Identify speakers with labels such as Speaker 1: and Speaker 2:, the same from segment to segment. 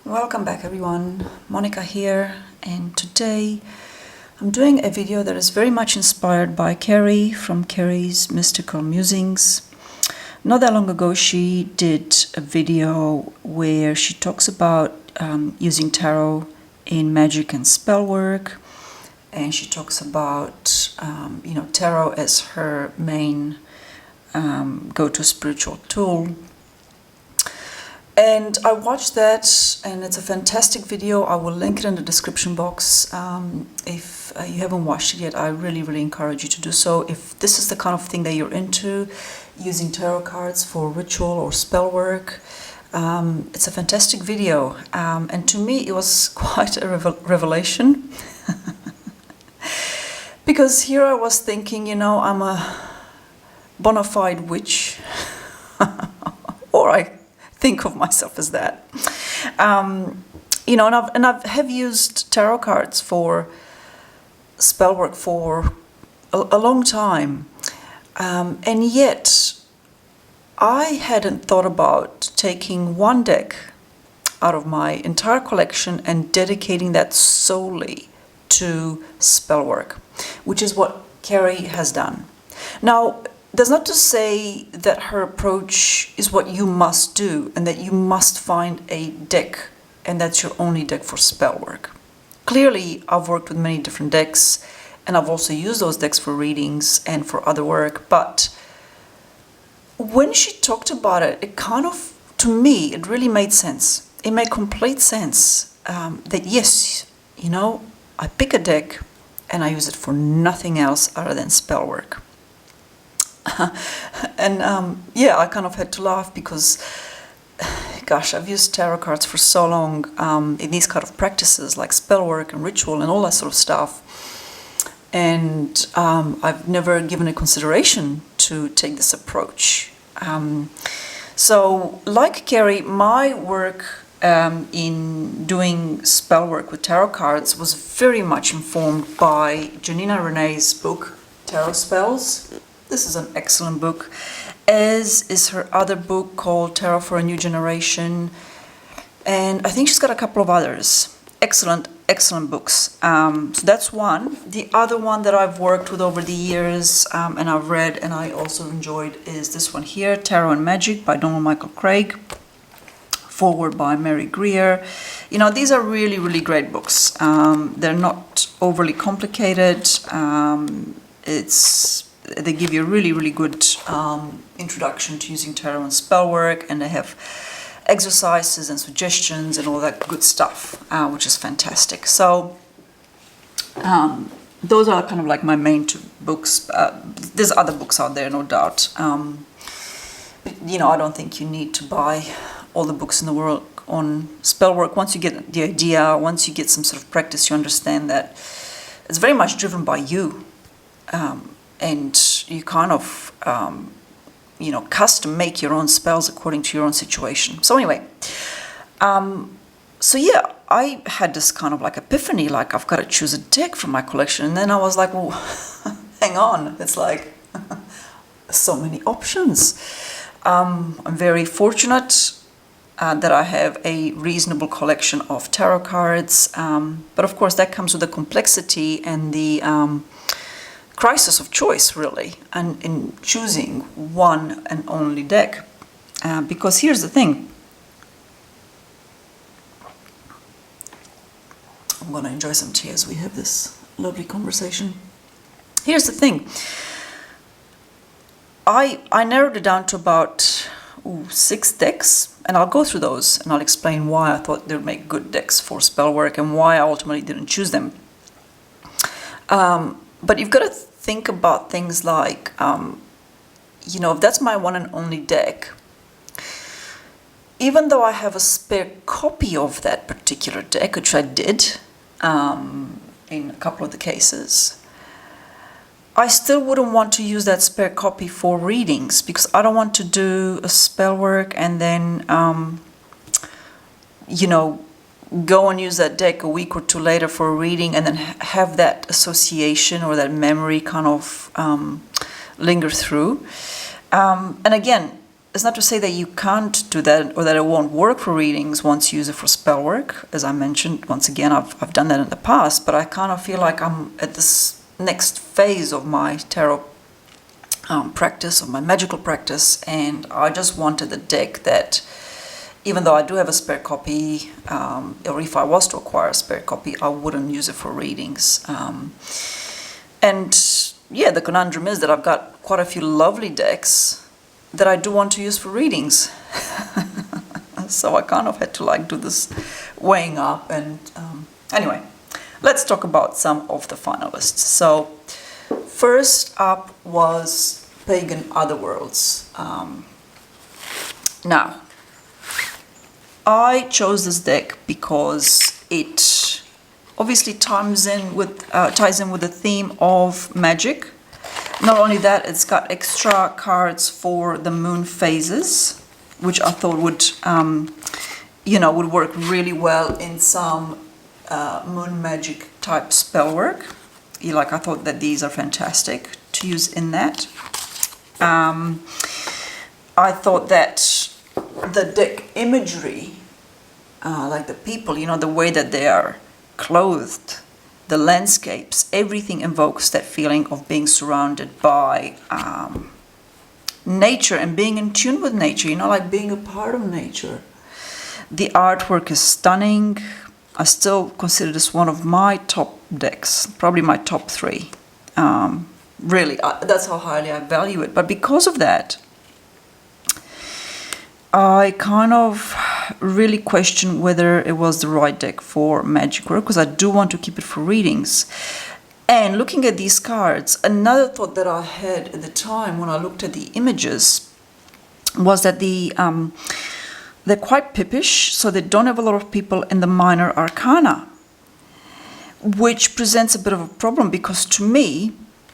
Speaker 1: Welcome back everyone, Monica here, and today I'm doing a video that is very much inspired by Carrie from Carrie's Mystical Musings. Not that long ago she did a video where she talks about using tarot in magic and spell work, and she talks about tarot as her main go-to spiritual tool. And I watched that, and it's a fantastic video. I will link it in the description box. If you haven't watched it yet, I really encourage you to do so. If this is the kind of thing that you're into, using tarot cards for ritual or spell work, it's a fantastic video. And to me, it was quite a revelation. Because here I was thinking, I'm a bona fide witch. Or I think of myself as that. And I have used tarot cards for spell work for a long time. And yet, I hadn't thought about taking one deck out of my entire collection and dedicating that solely to spell work, which is what Carrie has done. Now, that's not to say that her approach is what you must do and that you must find a deck and that's your only deck for spell work. Clearly, I've worked with many different decks and I've also used those decks for readings and for other work, but when she talked about it, it kind of, to me, it really made sense. It made complete sense that yes, I pick a deck and I use it for nothing else other than spell work. And I kind of had to laugh because, gosh, I've used tarot cards for so long in these kind of practices like spell work and ritual and all that sort of stuff. And I've never given a consideration to take this approach. So, like Carrie, my work in doing spell work with tarot cards was very much informed by Janina Renee's book, Tarot Spells. This is an excellent book, as is her other book called Tarot for a New Generation. And I think she's got a couple of others. Excellent books. So that's one. The other one that I've worked with over the years and I've read and I also enjoyed is this one here, Tarot and Magic by Donald Michael Craig. Forward by Mary Greer. These are really great books. They're not overly complicated. They give you a really good introduction to using tarot and spell work, and they have exercises and suggestions and all that good stuff, which is fantastic. So those are kind of like my main two books. There's other books out there, no doubt. But, I don't think you need to buy all the books in the world on spell work. Once you get the idea, once you get some sort of practice, you understand that it's very much driven by you. And you kind of, custom make your own spells according to your own situation. So anyway, I had this kind of like epiphany, like I've got to choose a deck from my collection. And then I was like, well, hang on, it's like so many options. I'm very fortunate that I have a reasonable collection of tarot cards. But of course, that comes with the complexity and the crisis of choice, really, and in choosing one and only deck. Because here's the thing. I'm going to enjoy some tea as we have this lovely conversation. Here's the thing. I narrowed it down to about 6 decks, and I'll go through those and I'll explain why I thought they would make good decks for spell work and why I ultimately didn't choose them. But you've got to think about things like, if that's my one and only deck, even though I have a spare copy of that particular deck, which I did in a couple of the cases, I still wouldn't want to use that spare copy for readings because I don't want to do a spell work and then, go and use that deck a week or two later for a reading and then have that association or that memory kind of linger through. And again, it's not to say that you can't do that or that it won't work for readings once you use it for spell work. As I mentioned, once again, I've done that in the past, but I kind of feel like I'm at this next phase of my tarot practice, of my magical practice, and I just wanted a deck that, even though I do have a spare copy, or if I was to acquire a spare copy, I wouldn't use it for readings. And yeah, the conundrum is that I've got quite a few lovely decks that I do want to use for readings. So I kind of had to like do this weighing up. And anyway, let's talk about some of the finalists. So first up was Pagan Otherworlds. Now, I chose this deck because it obviously ties in with the theme of magic. Not only that, it's got extra cards for the moon phases, which I thought would, would work really well in some moon magic type spell work. I thought that these are fantastic to use in that. I thought that the deck imagery, like the people, the way that they are clothed, the landscapes, everything invokes that feeling of being surrounded by nature and being in tune with nature, like being a part of nature. The artwork is stunning. I still consider this one of my top decks, probably my top 3. Really, that's how highly I value it. But because of that, I kind of really question whether it was the right deck for magic work, because I do want to keep it for readings. And looking at these cards, another thought that I had at the time when I looked at the images was that they're quite pippish, so they don't have a lot of people in the minor arcana, which presents a bit of a problem, because to me,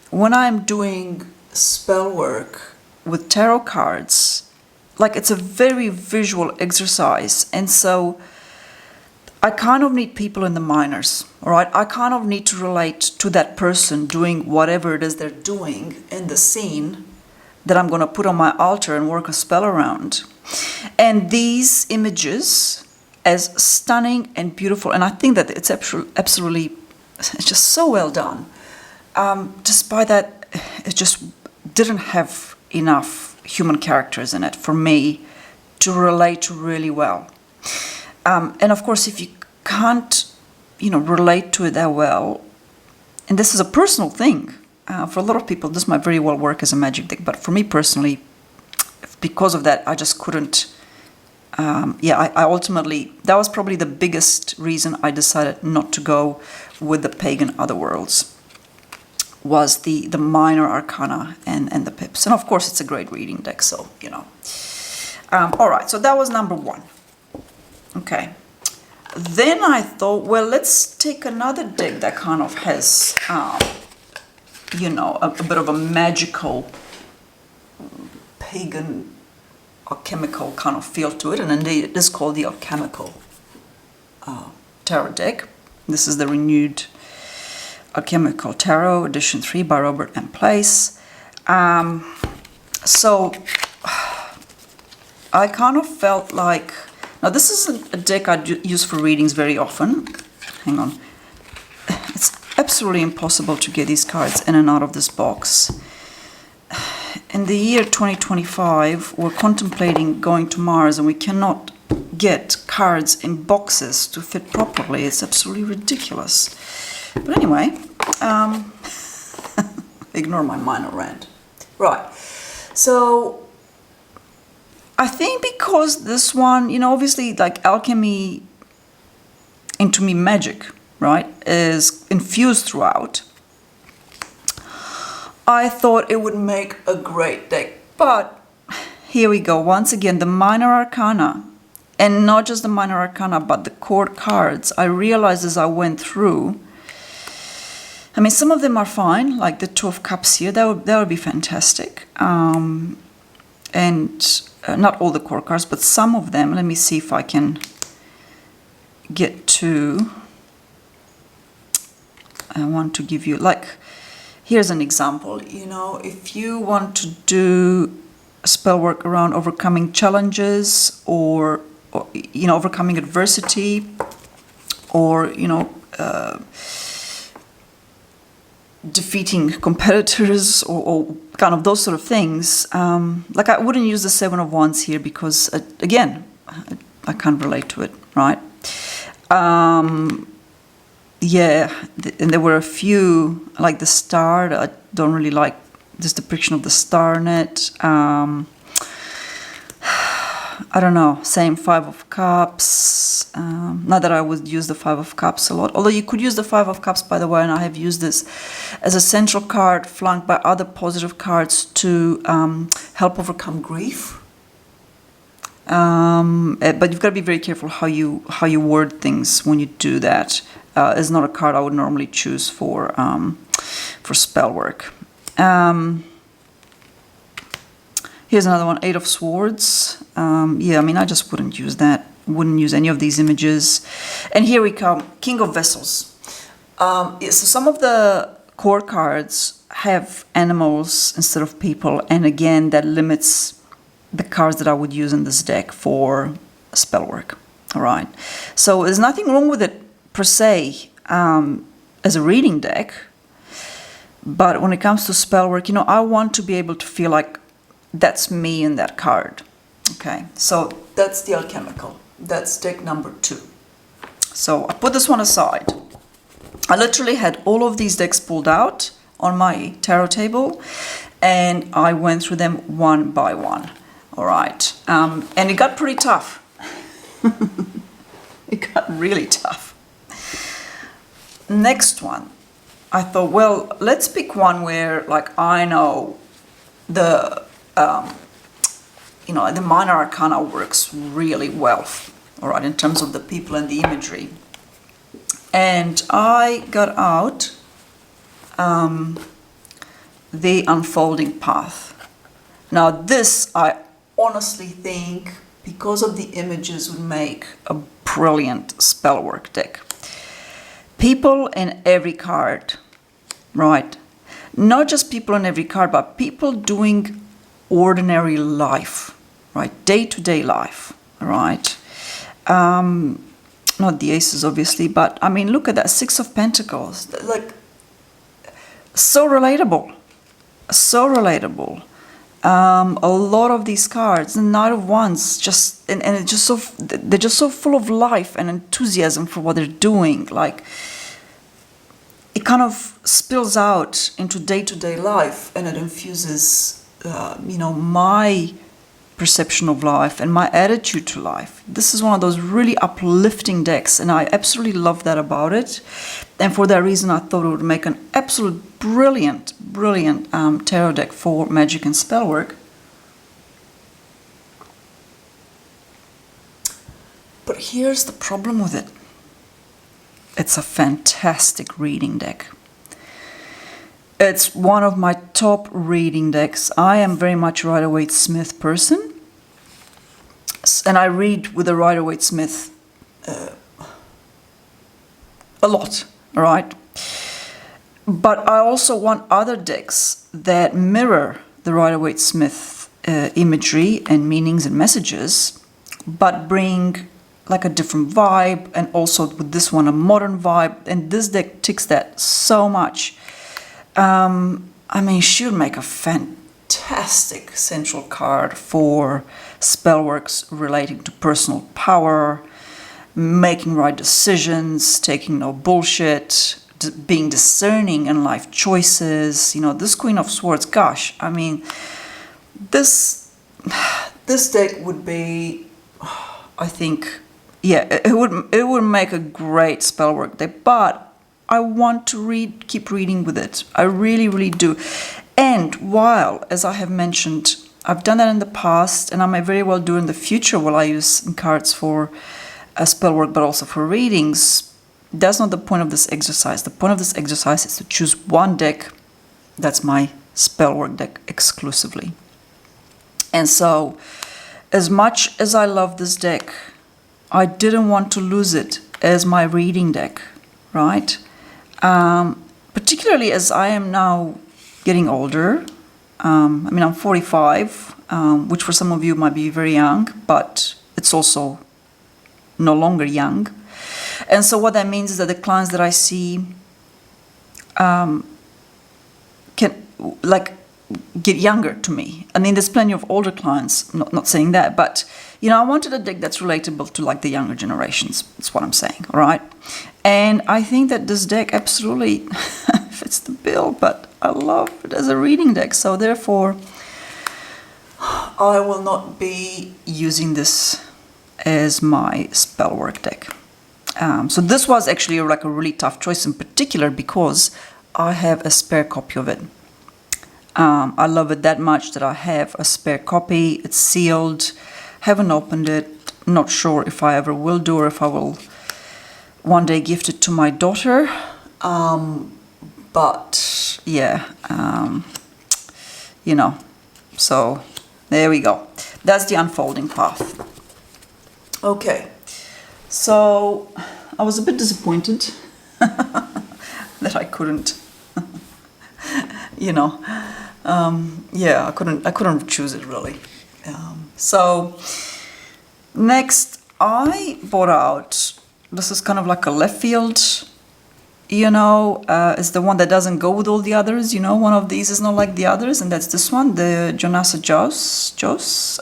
Speaker 1: when I'm doing spell work with tarot cards, it's a very visual exercise, and so I kind of need people in the minors, all right? I kind of need to relate to that person doing whatever it is they're doing in the scene that I'm going to put on my altar and work a spell around. And these images, as stunning and beautiful, and I think that it's absolutely, it's just so well done. Despite that, it just didn't have enough human characters in it for me to relate to really well. And of course, if you can't, relate to it that well, and this is a personal thing, for a lot of people, this might very well work as a magic deck, but for me personally, because of that, I just couldn't, I ultimately, that was probably the biggest reason I decided not to go with the Pagan Otherworlds, was the minor arcana and the pips. And of course, it's a great reading deck, so, all right, so that was number 1. Okay. Then I thought, well, let's take another deck that kind of has, a bit of a magical, pagan, alchemical kind of feel to it. And indeed, it is called the Alchemical Tarot deck. This is the renewed Alchemical Tarot, edition 3 by Robert M. Place. So I kind of felt like, now this isn't a deck I use for readings very often. Hang on. It's absolutely impossible to get these cards in and out of this box. In the year 2025, we're contemplating going to Mars and we cannot get cards in boxes to fit properly. It's absolutely ridiculous. But anyway, ignore my minor rant. Right, so I think because this one, obviously like alchemy, and to me magic, right, is infused throughout, I thought it would make a great deck. But here we go, once again, the minor arcana, and not just the minor arcana, but the court cards, I realized as I went through, I mean, some of them are fine, like the Two of Cups here, that would be fantastic. And not all the core cards, but some of them. Let me see if I can get to. I want to give you, here's an example. If you want to do spellwork around overcoming challenges, or overcoming adversity, or defeating competitors, or kind of those sort of things. Like, I wouldn't use the Seven of Wands here because, again, I can't relate to it, right? Yeah, and there were a few, like the star. I don't really like this depiction of the star net. I don't know, same Five of Cups. Not that I would use the Five of Cups a lot, although you could use the Five of Cups, by the way, and I have used this as a central card flanked by other positive cards to help overcome grief. But you've got to be very careful how you word things when you do that. It's not a card I would normally choose for spell work. Here's another one, Eight of Swords. Yeah, I mean, I just wouldn't use that. Wouldn't use any of these images. And here we come, King of Vessels. So some of the core cards have animals instead of people, and again, that limits the cards that I would use in this deck for spell work. All right. So there's nothing wrong with it per se as a reading deck, but when it comes to spell work, I want to be able to feel like that's me in that card. Okay, so that's the Alchemical. That's deck number 2. So I put this one aside. I literally had all of these decks pulled out on my tarot table, and I went through them one by one. All right, and it got pretty tough. It got really tough. Next one, I thought, well, let's pick one where, like, I know the minor arcana works really well, all right, in terms of the people and the imagery. And I got out the Unfolding Path. Now this, I honestly think, because of the images, would make a brilliant spellwork deck. People in every card, right? Not just people in every card, but people doing ordinary life, right? Day-to-day life, right? Not the aces, obviously, but I mean, look at that, Six of Pentacles. Like, so relatable, so relatable. A lot of these cards, the Knight of Wands, they're just so full of life and enthusiasm for what they're doing. Like, it kind of spills out into day-to-day life, and it infuses, my perception of life and my attitude to life. This is one of those really uplifting decks, and I absolutely love that about it. And for that reason, I thought it would make an absolute brilliant tarot deck for magic and spellwork. But here's the problem with it. It's a fantastic reading deck. It's one of my top reading decks. I am very much a Rideawait Smith person, and I read with the Rideawait Smith a lot, all right? But I also want other decks that mirror the Rideawait Smith imagery and meanings and messages, but bring like a different vibe, and also with this one a modern vibe, and this deck ticks that so much. I mean, she would make a fantastic central card for spellworks relating to personal power, making right decisions, taking no bullshit, being discerning in life choices. This Queen of Swords, gosh, I mean, this deck would be, I think, yeah, it would make a great spellwork deck, but I want to keep reading with it. I really, really do. And while, as I have mentioned, I've done that in the past, and I may very well do in the future while I use cards for spellwork, but also for readings, that's not the point of this exercise. The point of this exercise is to choose one deck that's my spellwork deck exclusively. And so, as much as I love this deck, I didn't want to lose it as my reading deck, right? Particularly as I am now getting older, I mean, I'm 45, which for some of you might be very young, but it's also no longer young. And so what that means is that the clients that I see can like get younger to me. I mean, there's plenty of older clients, not saying that, but you know, I wanted a deck that's relatable to like the younger generations. That's what I'm saying, all right? And I think that this deck absolutely fits the bill, but I love it as a reading deck. So therefore, I will not be using this as my spellwork deck. So this was actually like a really tough choice, in particular because I have a spare copy of it. I love it that much that I have a spare copy. It's sealed, haven't opened it, not sure if I ever will do or if I will one day gift it to my daughter. But yeah, you know, so there we go. That's the unfolding path. Okay, so I was a bit disappointed that I couldn't, you know, yeah, I couldn't choose it really. So next I bought out, this is kind of like a left field, you know, it's the one that doesn't go with all the others, you know, one of these is not like the others, and that's this one, the Jonasa Jos.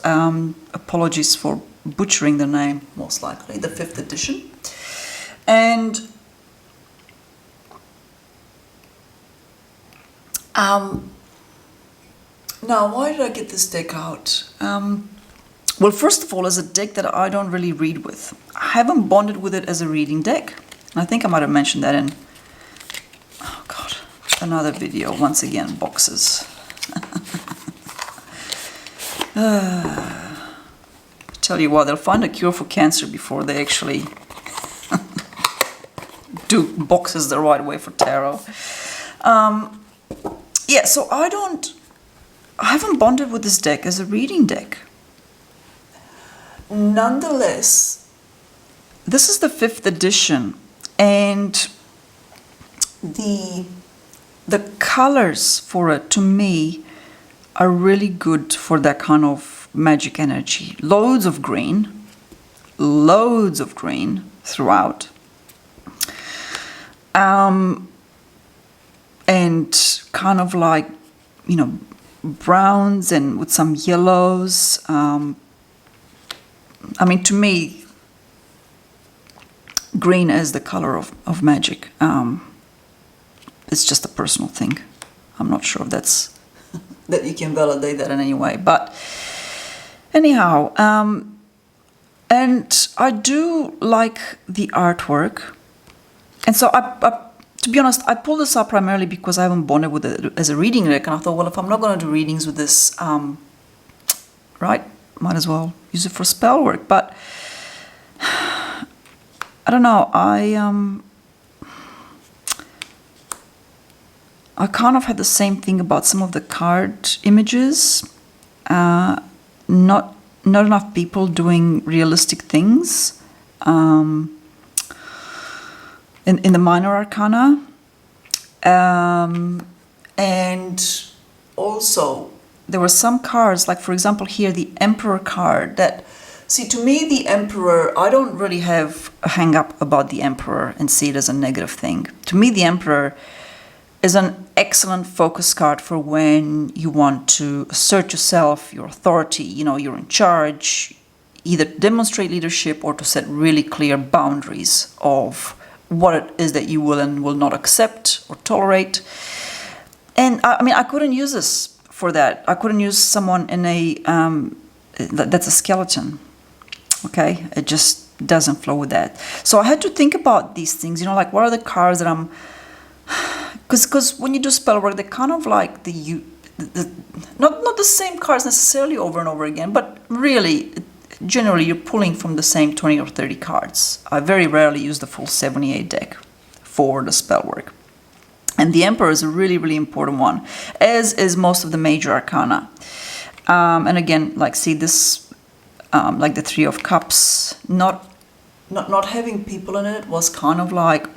Speaker 1: Apologies for butchering the name, most likely, the 5th edition. And now, why did I get this deck out? Well, first of all, as a deck that I don't really read with. I haven't bonded with it as a reading deck. And I think I might have mentioned that in, oh God, another video. Once again, boxes. Tell you what, they'll find a cure for cancer before they actually do boxes the right way for tarot. Yeah, so I haven't bonded with this deck as a reading deck. Nonetheless, this is the 5th edition, and the colors for it, to me, are really good for that kind of magic energy. Loads of green throughout. And kind of like, you know, browns and with some yellows. I mean, to me, green is the color of magic. It's just a personal thing. I'm not sure if that's that you can validate that in any way. But anyhow, and I do like the artwork. And so to be honest, I pulled this up primarily because I haven't bonded with it as a reading deck, and I thought, well, if I'm not going to do readings with this, right, might as well use it for spell work. But I don't know, I kind of had the same thing about some of the card images. Not enough people doing realistic things. In the minor arcana, and also there were some cards, like for example here the Emperor card, that, see, to me the Emperor, I don't really have a hang up about the Emperor and see it as a negative thing. To me the Emperor is an excellent focus card for when you want to assert yourself, your authority, you know, you're in charge, either demonstrate leadership or to set really clear boundaries of what it is that you will and will not accept or tolerate. And I mean, I couldn't use this for that. I couldn't use someone in a, that's a skeleton, okay? It just doesn't flow with that. So I had to think about these things, you know, like what are the cards that I'm, because when you do spell work, they're kind of like not the same cards necessarily over and over again, but really, generally, you're pulling from the same 20 or 30 cards. I very rarely use the full 78 deck for the spell work. And the Emperor is a really, really important one, as is most of the major arcana. And again, like, see this, like the 3 of Cups, not having people in it was kind of like,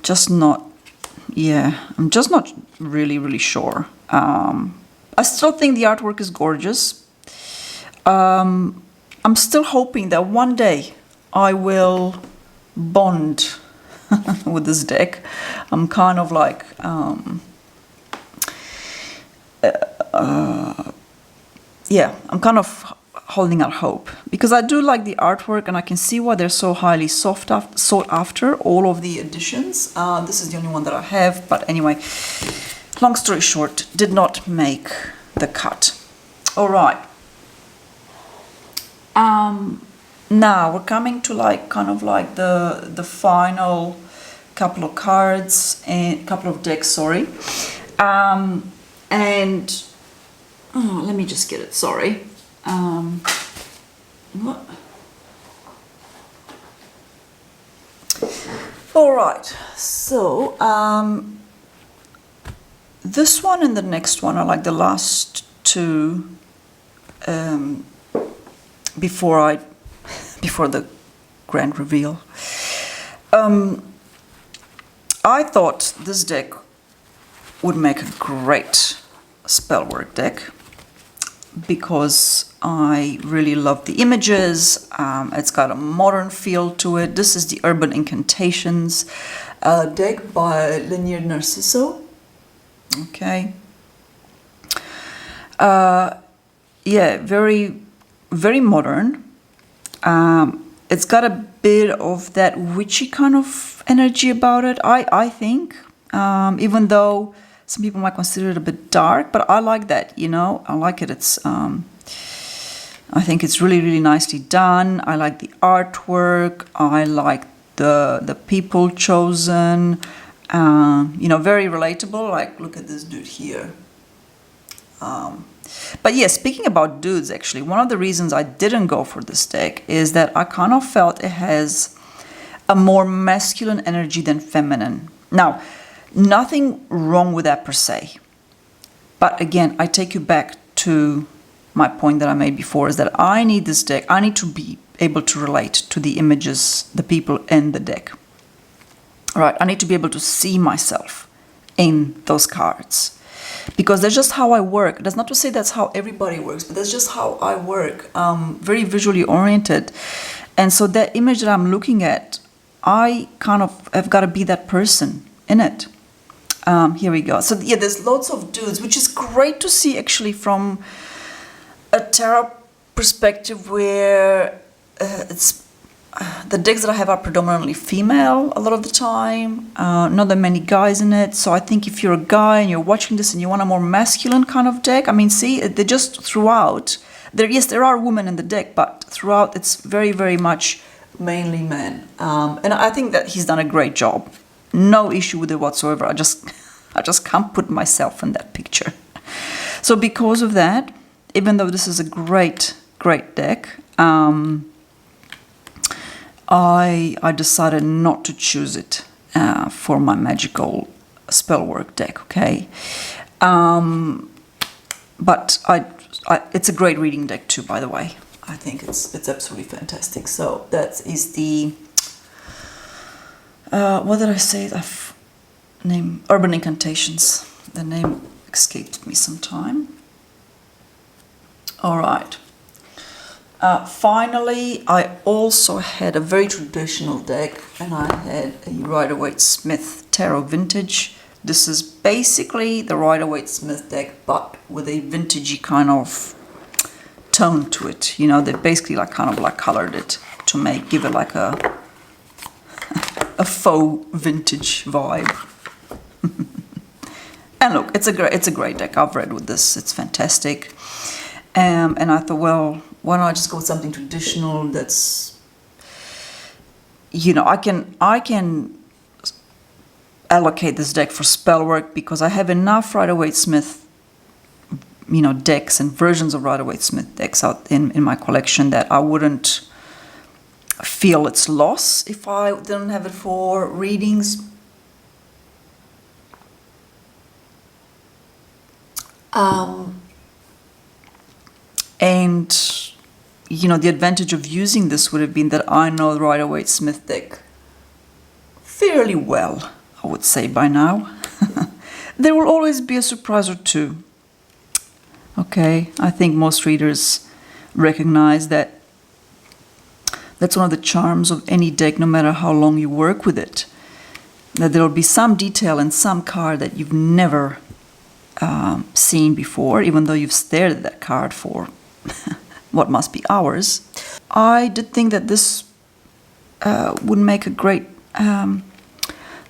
Speaker 1: just not yeah, I'm just not really sure. I still think the artwork is gorgeous. I'm still hoping that one day I will bond with this deck. I'm kind of like, yeah, I'm kind of holding out hope because I do like the artwork and I can see why they're so highly sought after, all of the editions. This is the only one that I have, but anyway, long story short, did not make the cut. All right. Now we're coming to like kind of like the final couple of cards and couple of decks, sorry. And oh, let me just get it, sorry. What? All right, so this one and the next one are like the last two before the grand reveal. I thought this deck would make a great spellwork deck because I really love the images. It's got a modern feel to it. This is the Urban Incantations deck by Linear Narciso. Okay. Yeah, very modern. It's got a bit of that witchy kind of energy about it, I think, even though some people might consider it a bit dark, but I like that, you know, I like it. It's, I think it's really nicely done. I like the artwork. I like the people chosen, you know, very relatable. Like, look at this dude here. But yeah, speaking about dudes, actually, one of the reasons I didn't go for this deck is that I kind of felt it has a more masculine energy than feminine. Now, nothing wrong with that per se. But again, I take you back to my point that I made before, is that I need this deck. I need to be able to relate to the images, the people in the deck. All right, I need to be able to see myself in those cards. Because that's just how I work. That's not to say that's how everybody works, but that's just how I work. Very visually oriented. And so that image that I'm looking at, I kind of have got to be that person in it. Here we go. So yeah, there's lots of dudes, which is great to see actually from a tarot perspective where it's the decks that I have are predominantly female a lot of the time, not that many guys in it. So I think if you're a guy and you're watching this and you want a more masculine kind of deck, I mean, see, they just throughout, there are women in the deck, but throughout it's very much mainly men. And I think that he's done a great job. No issue with it whatsoever. I just can't put myself in that picture. So because of that, even though this is a great deck, I decided not to choose it for my magical spellwork deck, okay? But it's a great reading deck too, by the way. I think it's absolutely fantastic. So that is the, what did I say? Name Urban Incantations. The name escaped me sometime. All right. Finally, I also had a very traditional deck, and I had a Rideawait Smith Tarot Vintage. This is basically the Rideawait Smith deck, but with a vintagey kind of tone to it. You know, they basically like kind of like colored it to give it like a faux vintage vibe. And look, it's a great deck. I've read with this. It's fantastic. And I thought, well, why don't I just go with something traditional that's, you know, I can allocate this deck for spellwork because I have enough Rideawait Smith, you know, decks and versions of Rideawait Smith decks out in my collection that I wouldn't feel its loss if I didn't have it for readings. And, you know, the advantage of using this would have been that I know the Rideawait Smith deck fairly well, I would say by now. There will always be a surprise or two. Okay, I think most readers recognize that that's one of the charms of any deck, no matter how long you work with it. That there will be some detail in some card that you've never seen before, even though you've stared at that card for what must be hours. I did think that this would make a great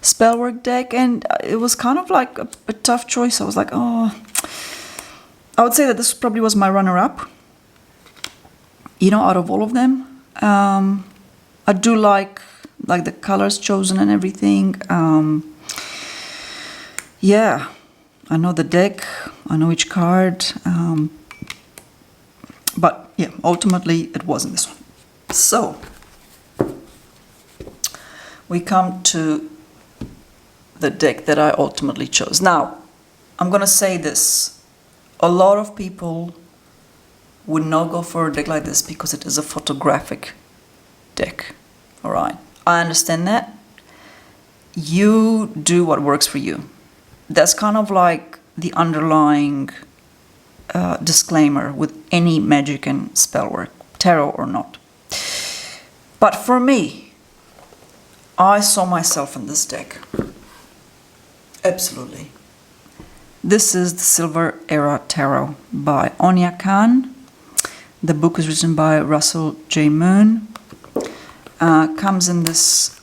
Speaker 1: spellwork deck, and it was kind of like a tough choice. I was like, oh, I would say that this probably was my runner-up, out of all of them. I do like the colors chosen and everything. Yeah, I know the deck, I know each card, but yeah, ultimately it wasn't this one. So we come to the deck that I ultimately chose. Now, I'm gonna say this: a lot of people would not go for a deck like this because it is a photographic deck. All right, I understand that. You do what works for you. That's kind of like the underlying disclaimer with any magic and spellwork, tarot or not. But for me, I saw myself in this deck. Absolutely. This is the Silver Era Tarot by Anya Khan. The book is written by Russell J. Moon. Comes in this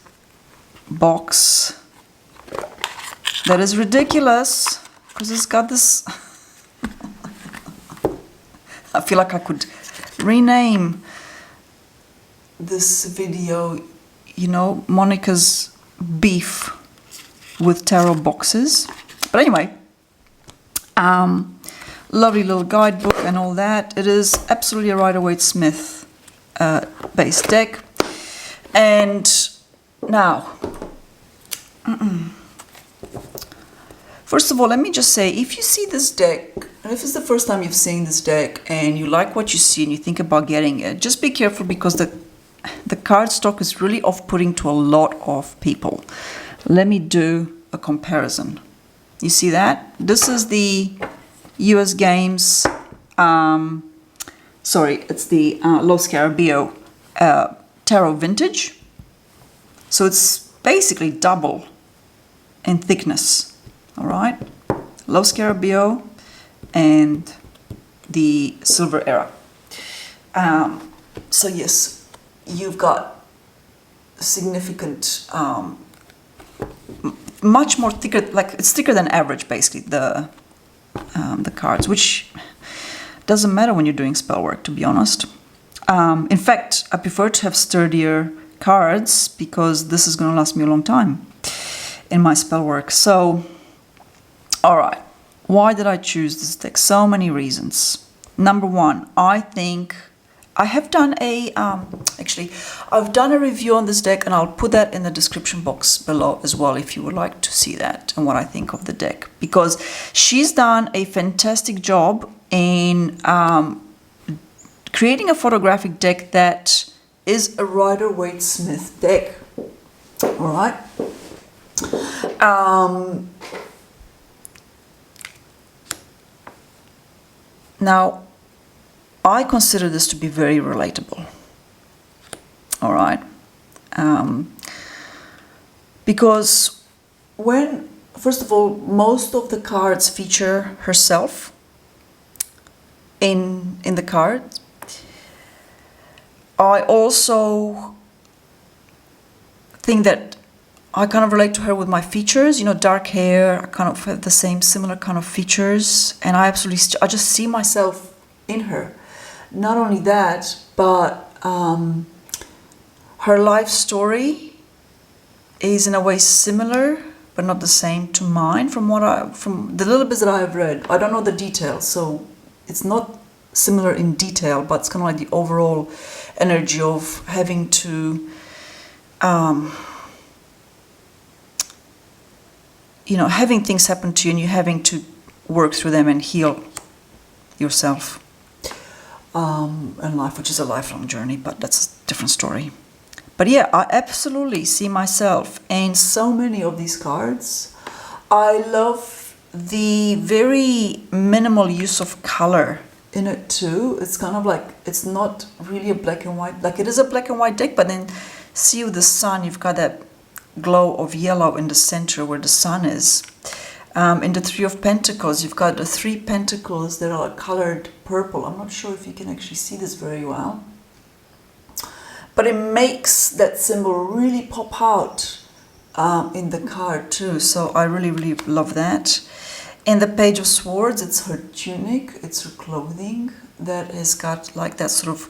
Speaker 1: box that is ridiculous because it's got this. I feel like I could rename this video, Monica's beef with tarot boxes. But anyway, lovely little guidebook and all that. It is absolutely a Rideawait Smith based deck. And now, first of all, let me just say, if you see this deck, and if it's the first time you've seen this deck and you like what you see and you think about getting it, just be careful because the card stock is really off-putting to a lot of people. Let me do a comparison. You see that? This is the US Games, it's the Los Carabeo Tarot Vintage. So it's basically double in thickness. All right, Los Carabeo and the Silver Era. So yes, you've got significant, much more thicker, like it's thicker than average, basically, the cards, which doesn't matter when you're doing spell work, to be honest. In fact, I prefer to have sturdier cards because this is going to last me a long time in my spell work. So, all right, why did I choose this deck? So many reasons. Number one, I think I have done I've done a review on this deck, and I'll put that in the description box below as well if you would like to see that and what I think of the deck, because she's done a fantastic job in creating a photographic deck that is a Rideawait Smith deck. All right. Now, I consider this to be very relatable. All right. Because first of all, most of the cards feature herself in the card. I also think that I kind of relate to her with my features, dark hair, I kind of have the similar kind of features, and I just see myself in her. Not only that, but her life story is in a way similar, but not the same to mine. From the little bits that I have read, I don't know the details, so it's not similar in detail, but it's kind of like the overall energy of having to, having things happen to you and you having to work through them and heal yourself. And life, which is a lifelong journey, but that's a different story. But yeah, I absolutely see myself in so many of these cards. I love the very minimal use of color in it too. It's kind of like, it's not really a black and white, like it is a black and white deck, but then see with the sun, you've got that glow of yellow in the center where the sun is. In the Three of Pentacles, you've got the 3 pentacles that are colored purple. I'm not sure if you can actually see this very well, but it makes that symbol really pop out in the card too. So I really, really love that. In the Page of Swords, it's her tunic, it's her clothing that has got like that sort of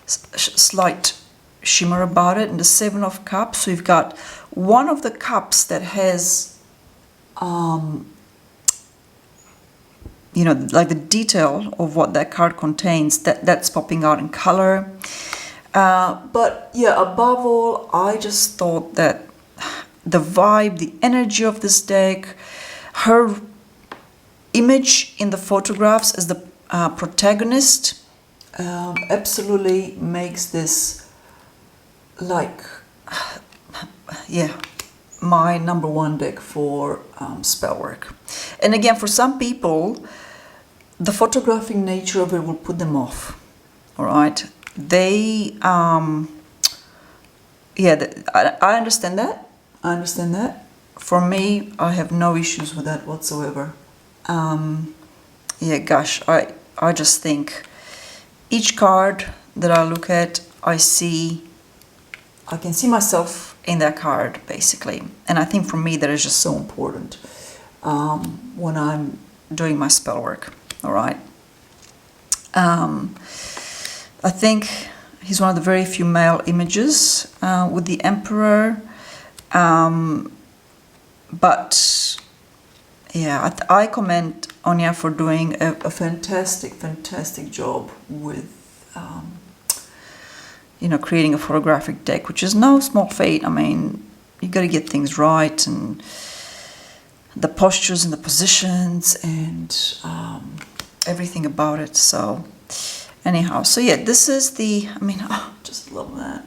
Speaker 1: slight shimmer about it. In the Seven of Cups, so you've got one of the cups that has, you know, like the detail of what that card contains, that's popping out in color. But yeah, above all, I just thought that the vibe, the energy of this deck, her image in the photographs as the protagonist absolutely makes this like, yeah, my #1 deck for spellwork. And again, for some people, the photographic nature of it will put them off. All right, they yeah, I understand that. I understand that. For me, I have no issues with that whatsoever. Yeah, gosh, I just think each card that I look at, I can see myself in that card, basically. And I think for me, that is just so important when I'm doing my spell work, all right? I think he's one of the very few male images with the Emperor. But yeah, I commend Anya for doing a fantastic, fantastic job with, you know, creating a photographic deck, which is no small feat. I mean, you got to get things right, and the postures and the positions and everything about it. So anyhow, so yeah, this is the, I mean, oh, just love that.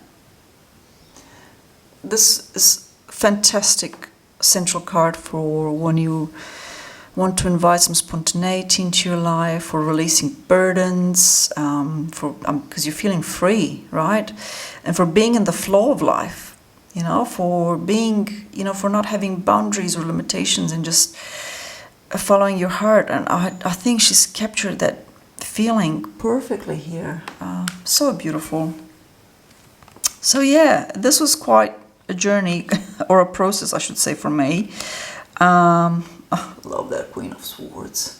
Speaker 1: This is fantastic central card for when you want to invite some spontaneity into your life, for releasing burdens, for because you're feeling free, right? And for being in the flow of life, you know, for being, you know, for not having boundaries or limitations and just following your heart. And I think she's captured that feeling perfectly here. So beautiful. So yeah, this was quite a journey, or a process, I should say, for me. I love that Queen of Swords.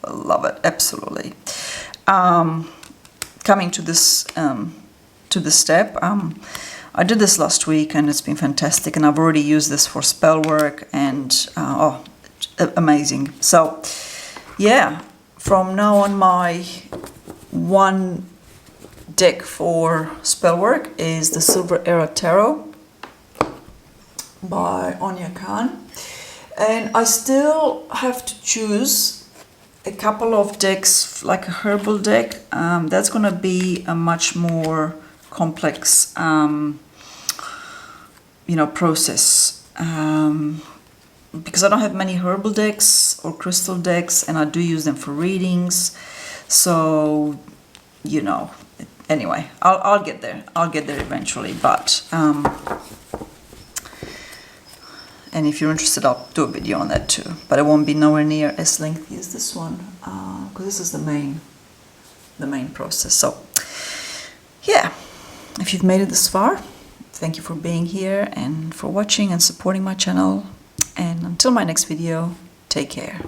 Speaker 1: I love it, absolutely. Coming to this step, I did this last week and it's been fantastic, and I've already used this for spell work, and oh, amazing. So yeah, from now on, my one deck for spellwork is the Silver Era Tarot by Anya Khan, and I still have to choose a couple of decks, like a herbal deck. That's gonna be a much more complex you know, process, because I don't have many herbal decks or crystal decks, and I do use them for readings. So, you know, anyway, I'll get there. I'll get there eventually. But and if you're interested, I'll do a video on that too. But it won't be nowhere near as lengthy as this one, because this is the main process. So yeah, if you've made it this far, thank you for being here and for watching and supporting my channel. And until my next video, take care.